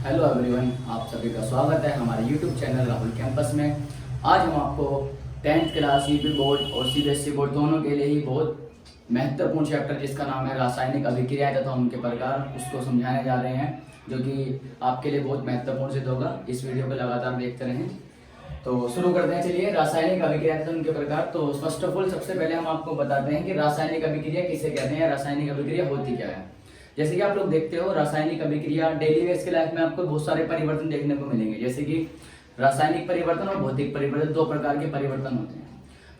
Hello everyone, आप सभी का स्वागत है हमारे यूट्यूब चैनल राहुल कैंपस में। आज हम आपको 10th क्लास यूपी बोर्ड और सीबीएसई बोर्ड दोनों के लिए ही बहुत महत्वपूर्ण चैप्टर जिसका नाम है रासायनिक अभिक्रियाएं तथा उनके प्रकार, उसको समझाने जा रहे हैं, जो कि आपके लिए बहुत महत्वपूर्ण सिद्ध होगा। इस वीडियो को लगातार देखते रहें। तो शुरू करते हैं। चलिए, रासायनिक अभिक्रिया तथा उनके प्रकार। तो फर्स्ट ऑफ ऑल सबसे पहले हम आपको बताते हैं कि रासायनिक अभिक्रिया किसे कहते हैं, रासायनिक अभिक्रिया होती क्या है। जैसे कि आप लोग देखते हो, रासायनिक अभिक्रिया डेली बेस के लाइफ में आपको बहुत सारे परिवर्तन देखने को मिलेंगे। जैसे कि रासायनिक परिवर्तन और भौतिक परिवर्तन, दो प्रकार के परिवर्तन होते हैं।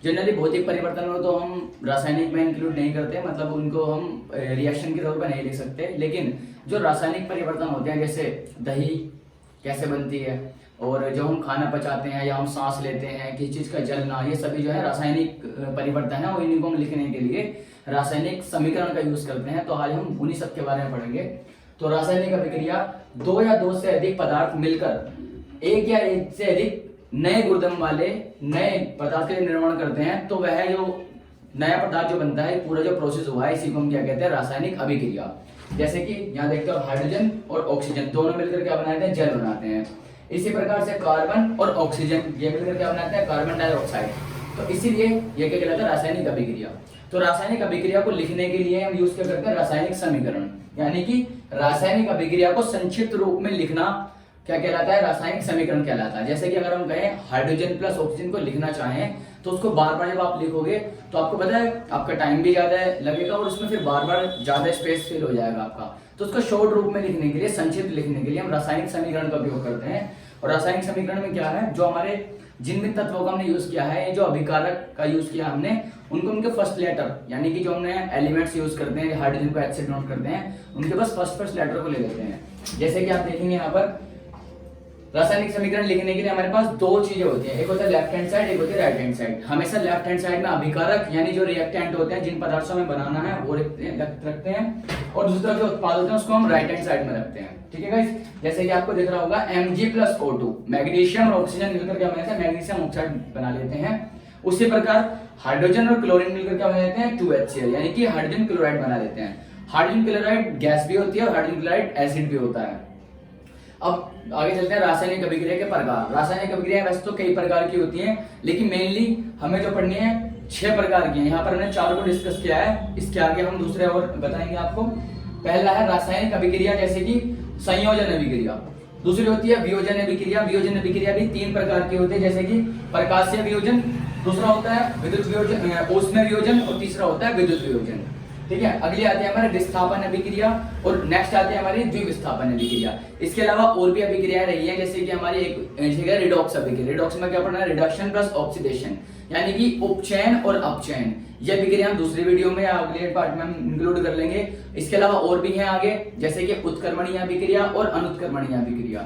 जनरली भौतिक परिवर्तन में तो हम रासायनिक में इंक्लूड नहीं करते, मतलब उनको हम रिएक्शन के तौर पर नहीं लिख सकते। लेकिन जो रासायनिक परिवर्तन होते हैं, जैसे दही कैसे बनती है, और जब हम खाना पचाते हैं या हम सांस लेते हैं, किसी चीज का जलना, ये सभी जो है रासायनिक परिवर्तन है। और इनको हम लिखने के लिए रासायनिक समीकरण का यूज करते हैं। तो आज हम उन्हीं सब के बारे में पढ़ेंगे। तो रासायनिक अभिक्रिया, दो या दो से अधिक पदार्थ मिलकर एक या एक से अधिक नए गुणधर्म वाले नए पदार्थ का निर्माण करते हैं। तो वह जो नया पदार्थ जो बनता है, पूरा जो प्रोसेस हुआ है, इसी को हम क्या कहते हैं, रासायनिक अभिक्रिया। जैसे कि यहाँ देखते हो, हाइड्रोजन और ऑक्सीजन दोनों मिलकर क्या बनाते हैं, जल बनाते हैं। इसी प्रकार से कार्बन और ऑक्सीजन ये मिलकर क्या बनाते हैं, कार्बन डाइऑक्साइड। तो इसीलिए ये क्या कहलाता है, रासायनिक अभिक्रिया। तो रासायनिक अभिक्रिया को लिखने के लिए हम यूज क्या करते हैं, रासायनिक समीकरण। यानी कि रासायनिक अभिक्रिया को संक्षिप्त रूप में लिखना क्या कहलाता है, रासायनिक समीकरण कहलाता है। जैसे कि अगर हम कहें हाइड्रोजन प्लस ऑक्सीजन को लिखना चाहें, तो उसको बार बार जब आप लिखोगे तो आपको पता है आपका टाइम भी ज्यादा लगेगा और उसमें फिर बार बार ज्यादा स्पेस फिल हो जाएगा आपका। तो उसको शॉर्ट रूप में लिखने के लिए, संक्षिप्त लिखने के लिए हम रासायनिक समीकरण का उपयोग करते हैं। और रासायनिक समीकरण में क्या है, जो हमारे जिन भी तत्वों का हमने यूज किया है, जो अभिकारक का यूज किया हमने, उनको उनके फर्स्ट लेटर, यानी कि जो हमने एलिमेंट्स यूज करते हैं, हाइड्रोजन को एच से डिनोट करते हैं, उनके बस फर्स्ट लेटर को ले लेते हैं। जैसे कि आप देखेंगे यहाँ पर रासायनिक समीकरण लिखने के लिए हमारे पास दो चीजें होती हैं, एक होता है लेफ्ट हैंड साइड, एक होती है राइट हैंड साइड। हमेशा लेफ्ट हैंड साइड में अभिकारक यानी जो रिएक्टेंट होते हैं, जिन पदार्थों में बनाना है वो रखते हैं, और दूसरी तरफ जो उत्पाद होते हैं उसको हम राइट हैंड साइड में रखते हैं। ठीक है गाइस, जैसे कि आपको दिख रहा होगा Mg+O2, मैग्नीशियम और ऑक्सीजन मिलकर क्या बनाते हैं, मैग्नीशियम ऑक्साइड बना लेते हैं। उसी प्रकार हाइड्रोजन और क्लोरीन मिलकर क्या बना लेते हैं, 2HCl, यानी कि हाइड्रोजन क्लोराइड बना लेते हैं। हाइड्रोजन क्लोराइड गैस भी होती है और हाइड्रोजन क्लोराइड एसिड भी होता है। अब आगे चलते हैं रासायनिक अभिक्रिया के प्रकार। रासायनिक अभिक्रिया वैसे तो कई प्रकार की होती हैं, लेकिन मेनली हमें जो पढ़नी है 6 प्रकार की है। यहाँ पर हमने 4 को डिस्कस किया है, इसके आगे हम दूसरे और बताएंगे आपको। पहला है रासायनिक अभिक्रिया, जैसे कि संयोजन अभिक्रिया। दूसरी होती है वियोजन अभिक्रिया। वियोजन अभिक्रिया भी 3 प्रकार की होती है, जैसे कि प्रकाशीय वियोजन, दूसरा होता है विद्युत वियोजन, ऊष्मीय वियोजन, और तीसरा होता है विद्युत वियोजन। ठीक है, अगली आती है हमारे विस्थापन अभिक्रिया, और नेक्स्ट आती है हमारी द्विविस्थापन अभिक्रिया। इसके अलावा और भी अभिक्रियाएं रही है, जैसे कि हमारी एक रिडॉक्स अभिक्रिया। रिडॉक्स में क्या पढ़ना है, रिडक्शन प्लस ऑक्सीडेशन, यानी कि उपचयन और अपचयन। ये अभिक्रिया हम दूसरी वीडियो में या अगले पार्ट में हम इंक्लूड कर लेंगे। इसके अलावा और भी हैं आगे, जैसे कि उत्क्रमणीय अभिक्रिया और अनुत्क्रमणीय अभिक्रिया।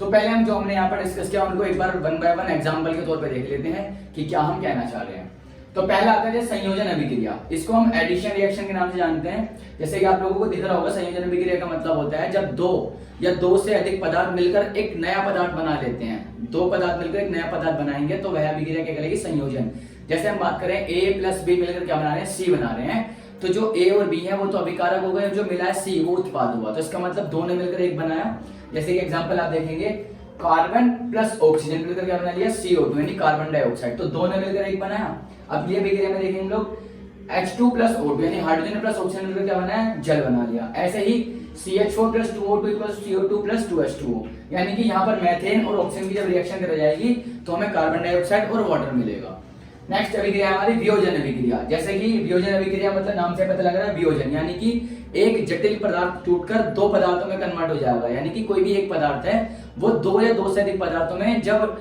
तो पहले हम जो हमने यहाँ पर डिस्कस किया उनको एक बार 1 बाय 1 एग्जाम्पल के तौर पर देख लेते हैं कि क्या हम कहना चाह रहे हैं। तो पहला आता है संयोजन अभिक्रिया। इसको हम एडिशन रिएक्शन के नाम से जानते हैं। जैसे कि आप लोगों को दिख रहा होगा, संयोजन अभिक्रिया का मतलब होता है जब 2 या 2 से अधिक पदार्थ मिलकर एक नया पदार्थ बना लेते हैं। 2 पदार्थ मिलकर एक नया पदार्थ बनाएंगे तो वह अभिक्रिया क्या कहलाएगी, संयोजन। जैसे हम बात करें A + B मिलकर क्या बना रहे हैं, C बना रहे हैं। तो जो A और B है वो तो अभिकारक हो गए, जो मिला है C वो उत्पाद हुआ। तो इसका मतलब 2 ने मिलकर एक बनाया। जैसे कि एग्जाम्पल आप देखेंगे, कार्बन प्लस ऑक्सीजन मिलकर क्या बना लिया, CO2, यानी कार्बन डाइऑक्साइड। तो 2 ने मिलकर एक बनाया। अब ये अभिक्रिया में देखेंगे हम लोग H2+O2, यानी हाइड्रोजन प्लस ऑक्सीजन मिलकर क्या बनाया, जल बना लिया। ऐसे ही CH4+2O2 = CO2+2H2O, यानी कि यहाँ पर मेथेन और ऑक्सीजन की जब रिएक्शन कर जाएगी तो हमें कार्बन डाइऑक्साइड और वाटर मिलेगा। नेक्स्ट अभिक्रिया हमारी वियोजन अभिक्रिया। जैसे कि वियोजन अभिक्रिया मतलब नाम से पता लग रहा है, वियोजन यानी कि एक जटिल पदार्थ टूटकर 2 पदार्थों में कन्वर्ट हो जाएगा। यानी कि कोई भी एक पदार्थ है वो 2 या 2 से अधिक पदार्थों में जब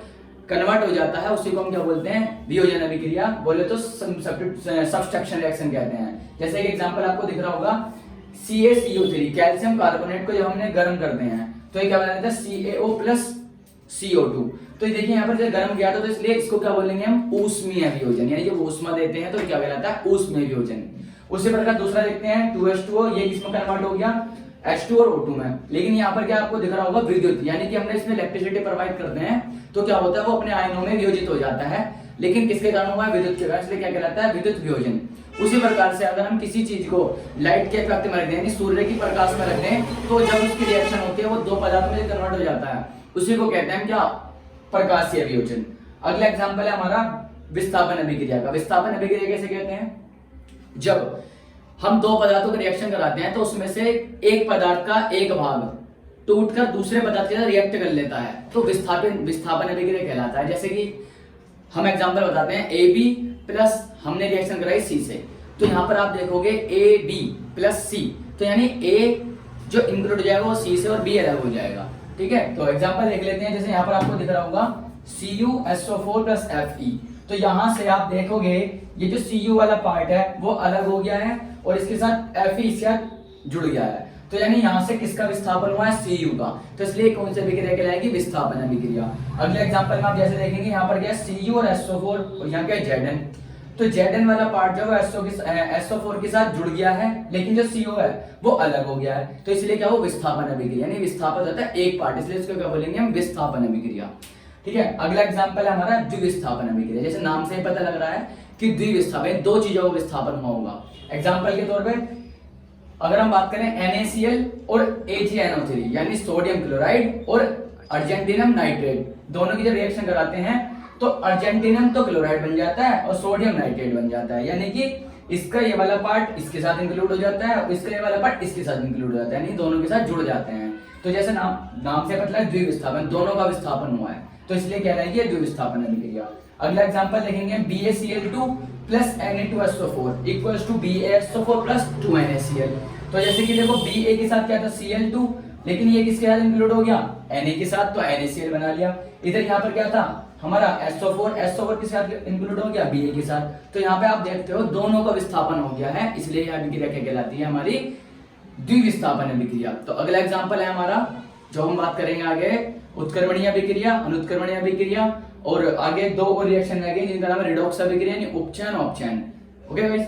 कन्वर्ट हो जाता है, उसी को हम क्या बोलते हैं, वियोजन अभिक्रिया। बोले तो सब्स्ट्रक्शन रिएक्शन कहते हैं। जैसे एक एग्जांपल आपको दिख रहा होगा, CaCO3, कैल्शियम कार्बोनेट को जब हमने गर्म करते हैं तो ये क्या बना देता है, CaO+CO2। तो ये देखिए यहाँ पर जब गर्म किया था, तो इसलिए इसको क्या बोलेंगे हम, ऊष्मीय वियोजन। यानी जब ऊष्मा देते हैं तो क्या कहलाता है, ऊष्मीय वियोजन। उसी प्रकार दूसरा देखते हैं 2H2O, ये किसमें कन्वर्ट हो गया, H2 और O2 में। लेकिन यहाँ पर क्या आपको दिख रहा होगा, विद्युत, यानी कि हमने इसमें इलेक्ट्रिसिटी प्रोवाइड करते हैं तो क्या होता है, वो अपने आयनों में वियोजित हो जाता है। लेकिन किसके कारण हुआ है? विद्युत के कारण, इसलिए क्या कहलाता है? विद्युत वियोजन। उसी प्रकार से अगर हम किसी चीज को लाइट के इफेक्ट में रख दें, यानी सूर्य की प्रकाश में रख दें, तो जब उसकी रिएक्शन होती है वो दो पदार्थों में कन्वर्ट हो जाता है, उसी को कहते हैं क्या? प्रकाशीय वियोजन। अगला एग्जांपल है हमारा विस्थापन अभिक्रिया का। विस्थापन अभिक्रिया कैसे कहते हैं? जब हम दो पदार्थों का रिएक्शन कराते हैं तो उसमें से एक पदार्थ का एक भाग टूटकर दूसरे पदार्थ के साथ रिएक्ट कर लेता है, तो विस्थापन अभिक्रिया कहलाता है। जैसे कि हम एग्जांपल बताते हैं, AB प्लस हमने रिएक्शन कराई C से, तो यहाँ पर आप देखोगे AB प्लस C, तो यानी A जो इंक्लूड हो जाएगा वो C से और B अलग हो जाएगा। ठीक है, तो एग्जांपल देख लेते हैं। जैसे यहाँ पर आपको दिख रहा होगा CuSO4 प्लस Fe, तो यहाँ से आप देखोगे ये जो Cu वाला पार्ट है वो अलग हो गया है और इसके साथ Fe इसके साथ जुड़ गया है, तो यानी यहाँ से किसका विस्थापन हुआ है? Cu का, तो इसलिए कौन सी अभिक्रिया कहलाएगी? विस्थापन अभिक्रिया। अगले एग्जांपल में आप जैसे देखेंगे यहाँ पर क्या है? Cu और SO4 और यहाँ क्या है? Zn, तो Zn वाला पार्ट जो है SO4 के साथ जुड़ गया है, लेकिन जो CO है वो अलग हो गया है, तो इसलिए क्या हो? विस्थापन अभिक्रिया, यानी विस्थापित होता है एक पार्ट, इसलिए इसको क्या बोलेंगे हम? विस्थापन अभिक्रिया। ठीक है, अगला एग्जांपल है हमारा द्विविस्थापन अभिक्रिया। जैसे नाम से ही पता लग रहा है कि द्विविस्थापन, दो चीजों का विस्थापन हुआ होगा। एग्जांपल के तौर पे अगर हम बात करें NaCl और AgNO3, यानी सोडियम क्लोराइड और अर्जेंटिनम नाइट्रेट, दोनों की जब रिएक्शन कराते हैं तो अर्जेंटिनम तो क्लोराइड बन जाता है और सोडियम नाइट्रेट बन जाता है, यानी कि इसका ये वाला पार्ट इसके साथ इंक्लूड हो जाता है और इसका ये वाला पार्ट इसके साथ इंक्लूड हो जाता है, यानी दोनों के साथ जुड़ जाते हैं। तो जैसे नाम से पता है द्विविस्थापन, दोनों का विस्थापन हुआ है, तो इसलिए कह रहा है कि द्विविस्थापन अभिक्रिया। अगला एग्जांपल देखेंगे, BaCl2 plus Na2SO4 equals to BaSO4 plus 2NaCl। तो जैसे कि देखो Ba के साथ क्या था? Cl2, लेकिन ये किसके साथ इंक्लूड हो गया? Na के साथ, तो NaCl बना लिया। इधर यहाँ पर क्या था हमारा? SO4 के साथ इंक्लूड हो गया Ba के साथ, तो यहाँ पे आप देखते हो दोनों का विस्थापन हो गया है, इसलिए यह अभिक्रिया क्या कहलाती है? हमारी द्विविस्थापन अभिक्रिया। तो अगला एग्जांपल है हमारा, जो हम बात करेंगे आगे, उत्क्रमणीय अभिक्रिया, अनुत्क्रमणीय अभिक्रिया, और आगे दो और रिएक्शन रहेंगे जिनका नाम है रिडॉक्स अभिक्रिया, यानी उपचयन, औपचयन। Okay guys.